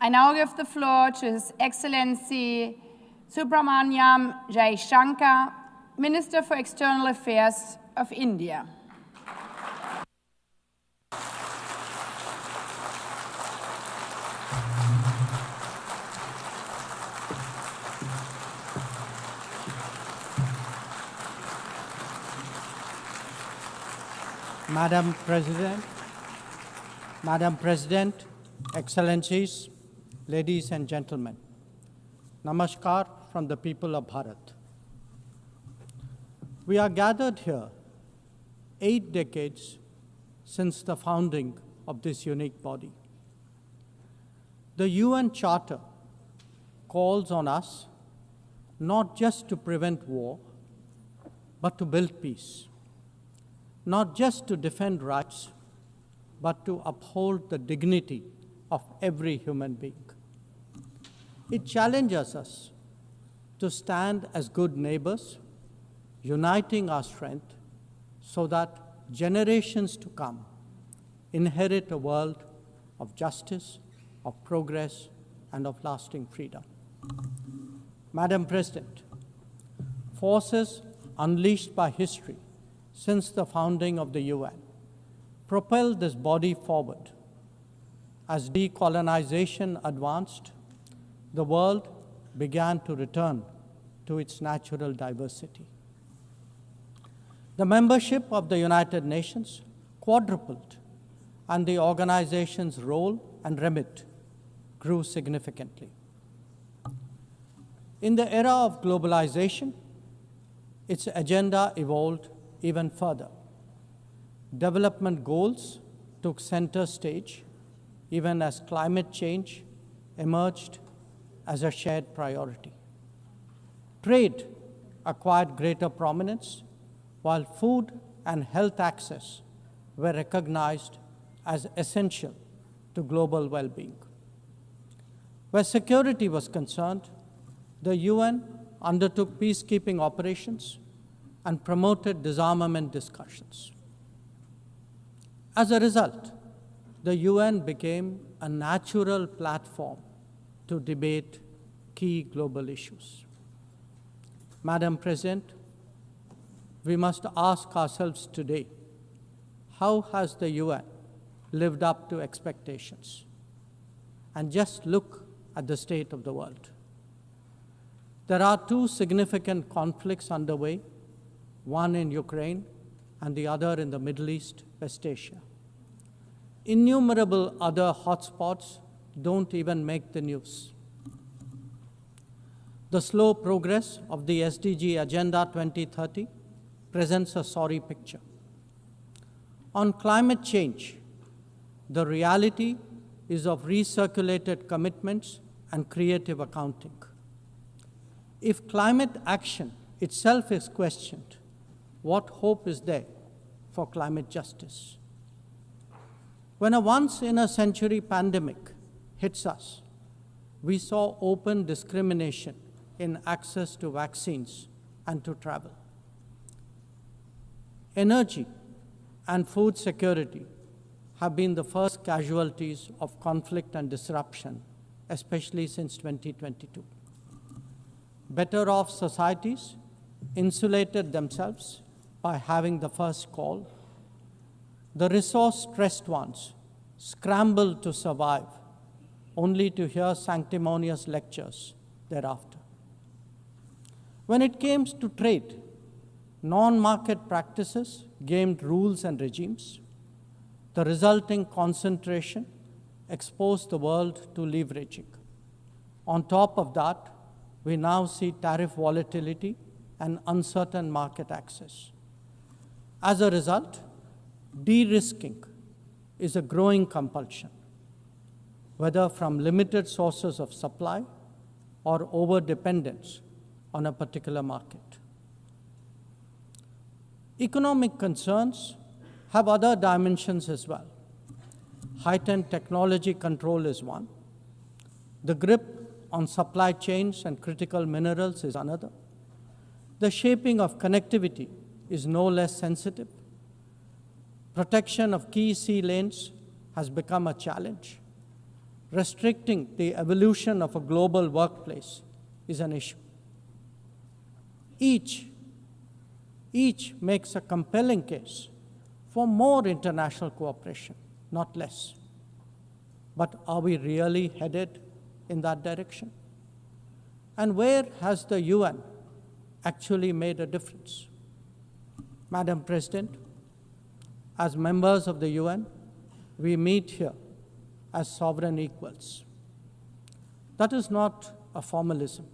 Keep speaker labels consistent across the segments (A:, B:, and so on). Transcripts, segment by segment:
A: I now give the floor to His Excellency Subramaniam Jaishankar, Minister for External Affairs of India.
B: Madam President, Excellencies, ladies and gentlemen, Namaskar from the people of Bharat. We are gathered here 8 decades since the founding of this unique body. The UN Charter calls on us not just to prevent war, but to build peace. Not just to defend rights, but to uphold the dignity of every human being. It challenges us to stand as good neighbors, uniting our strength so that generations to come inherit a world of justice, of progress, and of lasting freedom. Madam President, forces unleashed by history since the founding of the UN propelled this body forward. As decolonization advanced, the world began to return to its natural diversity. The membership of the United Nations quadrupled, and the organization's role and remit grew significantly. In the era of globalization, its agenda evolved even further. Development goals took center stage, even as climate change emerged as a shared priority. Trade acquired greater prominence, while food and health access were recognized as essential to global well-being. Where security was concerned, the UN undertook peacekeeping operations and promoted disarmament discussions. As a result, the UN became a natural platform to debate key global issues. Madam President, we must ask ourselves today, how has the UN lived up to expectations? And just look at the state of the world. There are 2 significant conflicts underway, one in Ukraine and the other in the Middle East, West Asia. Innumerable other hotspots don't even make the news. The slow progress of the SDG Agenda 2030 presents a sorry picture. On climate change, the reality is of recirculated commitments and creative accounting. If climate action itself is questioned, what hope is there for climate justice? When a once-in-a-century pandemic hits us, we saw open discrimination in access to vaccines and to travel. Energy and food security have been the first casualties of conflict and disruption, especially since 2022. Better-off societies insulated themselves by having the first call. The resource-stressed ones scrambled to survive, only to hear sanctimonious lectures thereafter. When it came to trade, non-market practices gamed rules and regimes. The resulting concentration exposed the world to leveraging. On top of that, we now see tariff volatility and uncertain market access. As a result, de-risking is a growing compulsion, whether from limited sources of supply or over-dependence on a particular market. Economic concerns have other dimensions as well. Heightened technology control is one. The grip on supply chains and critical minerals is another. The shaping of connectivity is no less sensitive. Protection of key sea lanes has become a challenge. restricting the evolution of a global workplace is an issue. Each makes a compelling case for more international cooperation, not less. But are we really headed in that direction? And where has the UN actually made a difference? Madam President, as members of the UN, we meet here as sovereign equals. That is not a formalism,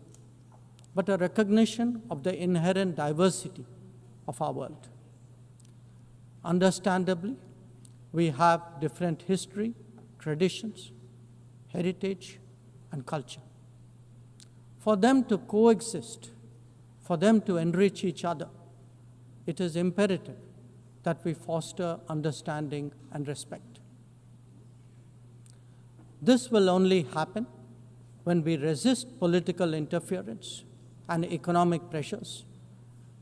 B: but a recognition of the inherent diversity of our world. Understandably, we have different history, traditions, heritage, and culture. For them to coexist, for them to enrich each other, it is imperative that we foster understanding and respect. This will only happen when we resist political interference and economic pressures,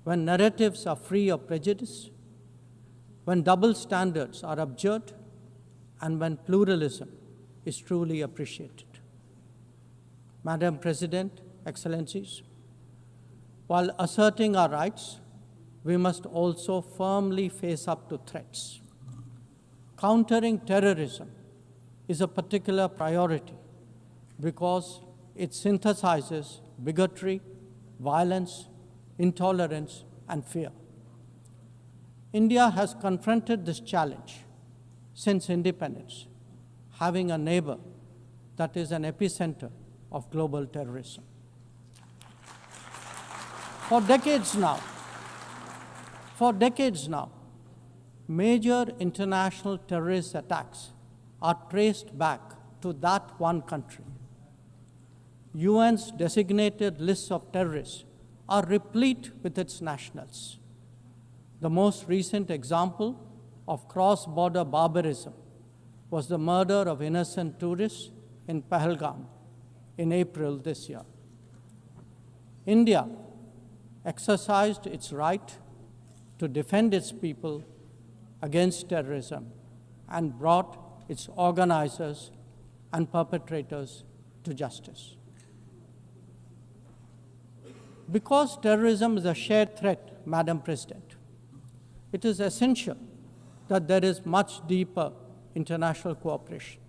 B: when narratives are free of prejudice, when double standards are abjured, and when pluralism is truly appreciated. Madam President, Excellencies, while asserting our rights, we must also firmly face up to threats. Countering terrorism is a particular priority because it synthesizes bigotry, violence, intolerance, and fear. India has confronted this challenge since independence, having a neighbor that is an epicenter of global terrorism. For decades now, major international terrorist attacks are traced back to that one country. UN's designated lists of terrorists are replete with its nationals. The most recent example of cross-border barbarism was the murder of innocent tourists in Pahalgam in April this year. India exercised its right to defend its people against terrorism and brought its organizers and perpetrators to justice. Because terrorism is a shared threat, Madam President, it is essential that there is much deeper international cooperation.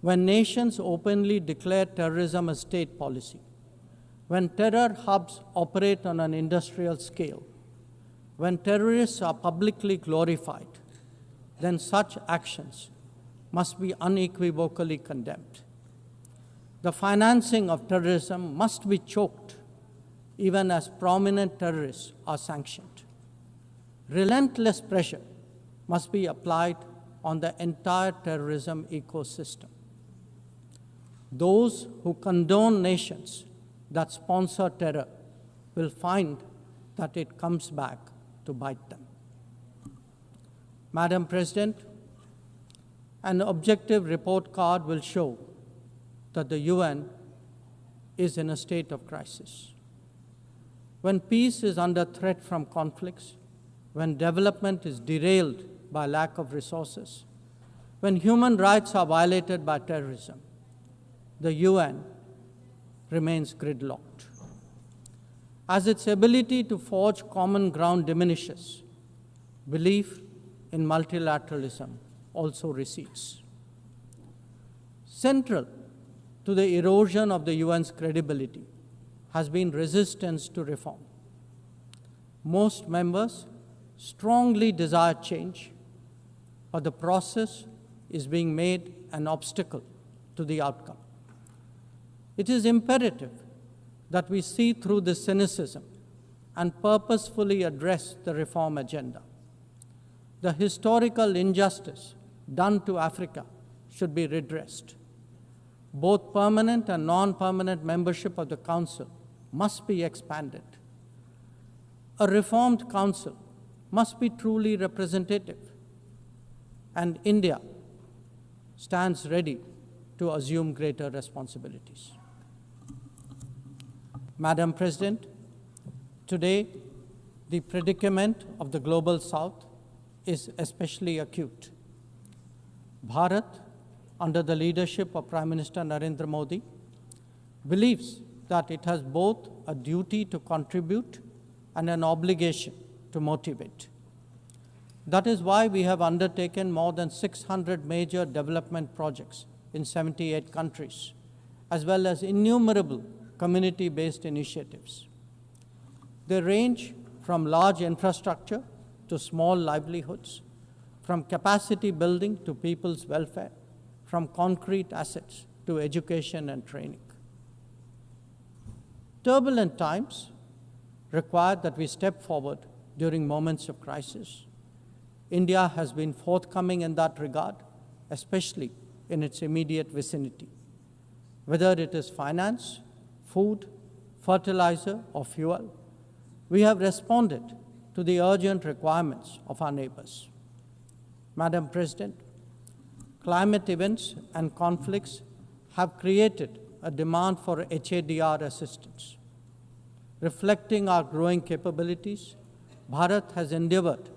B: When nations openly declare terrorism a state policy, when terror hubs operate on an industrial scale, when terrorists are publicly glorified, then such actions must be unequivocally condemned. The financing of terrorism must be choked, even as prominent terrorists are sanctioned. Relentless pressure must be applied on the entire terrorism ecosystem. Those who condone nations that sponsor terror will find that it comes back to bite them. Madam President, an objective report card will show that the UN is in a state of crisis. When peace is under threat from conflicts, when development is derailed by lack of resources, when human rights are violated by terrorism, the UN remains gridlocked. As its ability to forge common ground diminishes, belief in multilateralism also recedes. Central to the erosion of the UN's credibility has been resistance to reform. Most members strongly desire change, but the process is being made an obstacle to the outcome. It is imperative that we see through this cynicism and purposefully address the reform agenda. The historical injustice done to Africa should be redressed. Both permanent and non-permanent membership of the Council must be expanded. A reformed Council must be truly representative, and India stands ready to assume greater responsibilities. Madam President, today the predicament of the Global South is especially acute. Bharat under the leadership of Prime Minister Narendra Modi, believes that it has both a duty to contribute and an obligation to motivate. That is why we have undertaken more than 600 major development projects in 78 countries, as well as innumerable community-based initiatives. They range from large infrastructure to small livelihoods, from capacity building to people's welfare, from concrete assets to education and training. Turbulent times require that we step forward during moments of crisis. India has been forthcoming in that regard, especially in its immediate vicinity. Whether it is finance, food, fertilizer, or fuel, we have responded to the urgent requirements of our neighbors. Madam President, climate events and conflicts have created a demand for HADR assistance. Reflecting our growing capabilities, Bharat has endeavored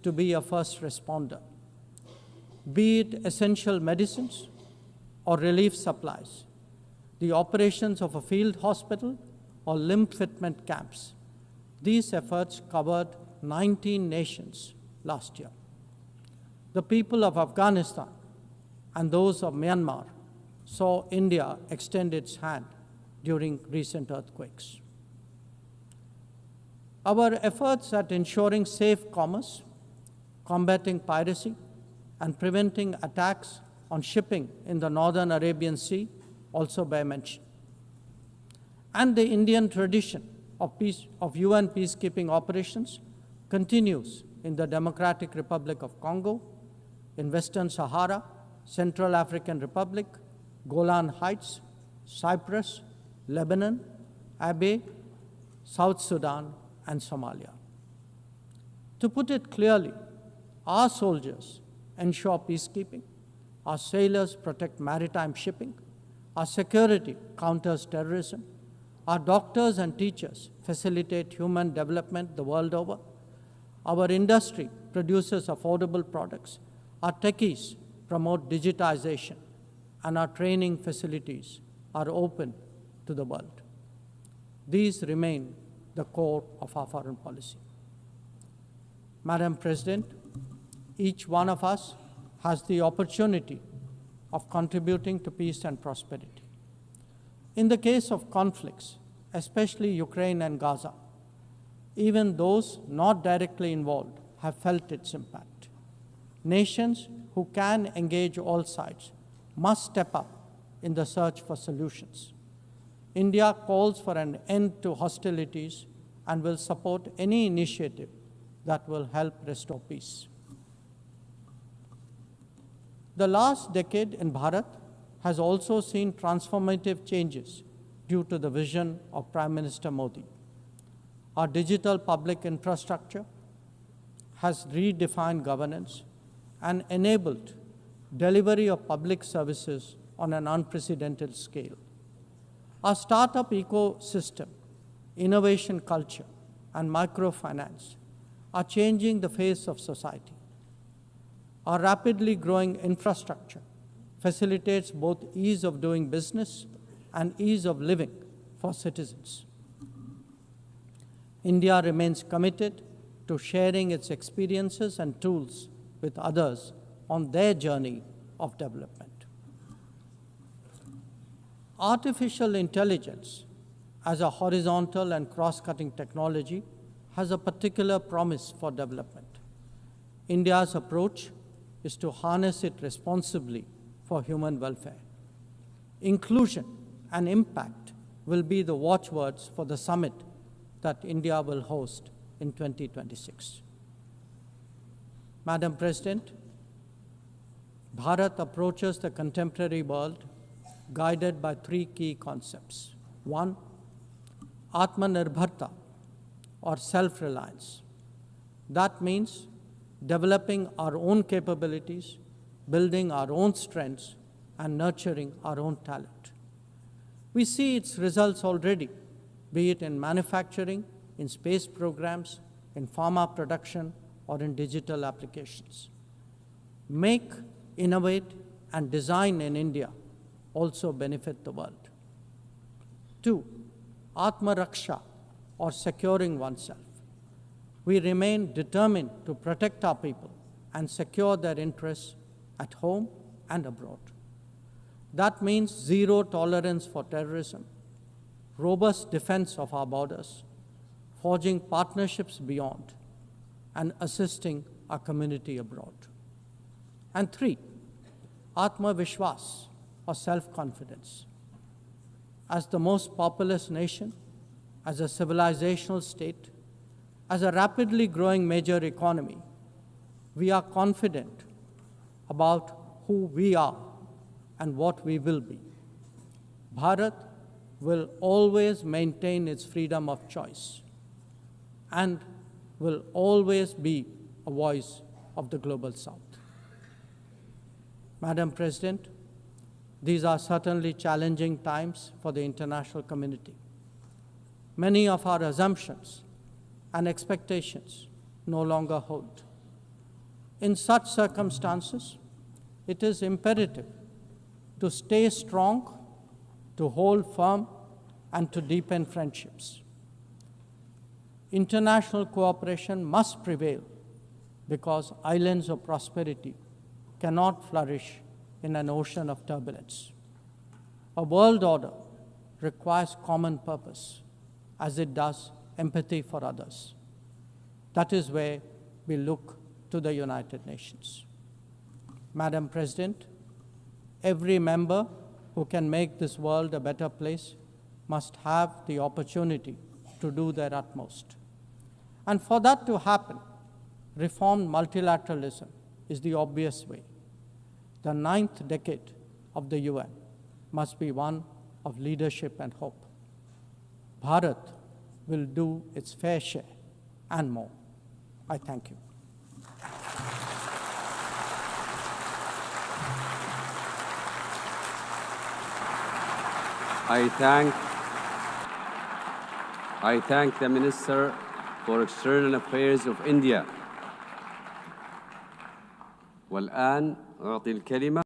B: to be a first responder. Be it essential medicines or relief supplies, the operations of a field hospital or limb fitment camps, these efforts covered 19 nations last year. The people of Afghanistan and those of Myanmar saw India extend its hand during recent earthquakes. Our efforts at ensuring safe commerce, combating piracy, and preventing attacks on shipping in the Northern Arabian Sea also bear mention. And the Indian tradition of UN peacekeeping operations continues in the Democratic Republic of Congo, in Western Sahara, Central African Republic, Golan Heights, Cyprus, Lebanon, Abyei, South Sudan, and Somalia. To put it clearly, our soldiers ensure peacekeeping, our sailors protect maritime shipping, our security counters terrorism, our doctors and teachers facilitate human development the world over, our industry produces affordable products, our techies promote digitization, and our training facilities are open to the world. These remain the core of our foreign policy. Madam President, each one of us has the opportunity of contributing to peace and prosperity. In the case of conflicts, especially Ukraine and Gaza, even those not directly involved have felt its impact. Nations who can engage all sides must step up in the search for solutions. India calls for an end to hostilities and will support any initiative that will help restore peace. The last decade in Bharat has also seen transformative changes due to the vision of Prime Minister Modi. Our digital public infrastructure has redefined governance and enabled delivery of public services on an unprecedented scale. Our startup ecosystem, innovation culture, and microfinance are changing the face of society. Our rapidly growing infrastructure facilitates both ease of doing business and ease of living for citizens. India remains committed to sharing its experiences and tools with others on their journey of development. Artificial intelligence as a horizontal and cross-cutting technology has a particular promise for development. India's approach is to harness it responsibly for human welfare. Inclusion and impact will be the watchwords for the summit that India will host in 2026. Madam President, Bharat approaches the contemporary world guided by three key concepts. One, Atmanirbharta, or self-reliance. That means developing our own capabilities, building our own strengths, and nurturing our own talent. We see its results already, be it in manufacturing, in space programs, in pharma production, or in digital applications. Make, innovate, and design in India also benefit the world. 2. Atma Raksha, or securing oneself. We remain determined to protect our people and secure their interests at home and abroad. That means zero tolerance for terrorism, robust defense of our borders, forging partnerships beyond, and assisting our community abroad. And 3, Atma Vishwas, or self-confidence. As the most populous nation, as a civilizational state, as a rapidly growing major economy, we are confident about who we are and what we will be. Bharat will always maintain its freedom of choice and will always be a voice of the Global South. Madam President, these are certainly challenging times for the international community. Many of our assumptions and expectations no longer hold. In such circumstances, it is imperative to stay strong, to hold firm, and to deepen friendships. International cooperation must prevail because islands of prosperity cannot flourish in an ocean of turbulence. A world order requires common purpose, as it does empathy for others. That is where we look to the United Nations. Madam President, every member who can make this world a better place must have the opportunity to do their utmost. And for that to happen, reformed multilateralism is the obvious way. The 9th decade of the UN must be one of leadership and hope. Bharat will do its fair share and more. I thank you.
C: I thank the Minister for External Affairs of India. والآن أعطي الكلمة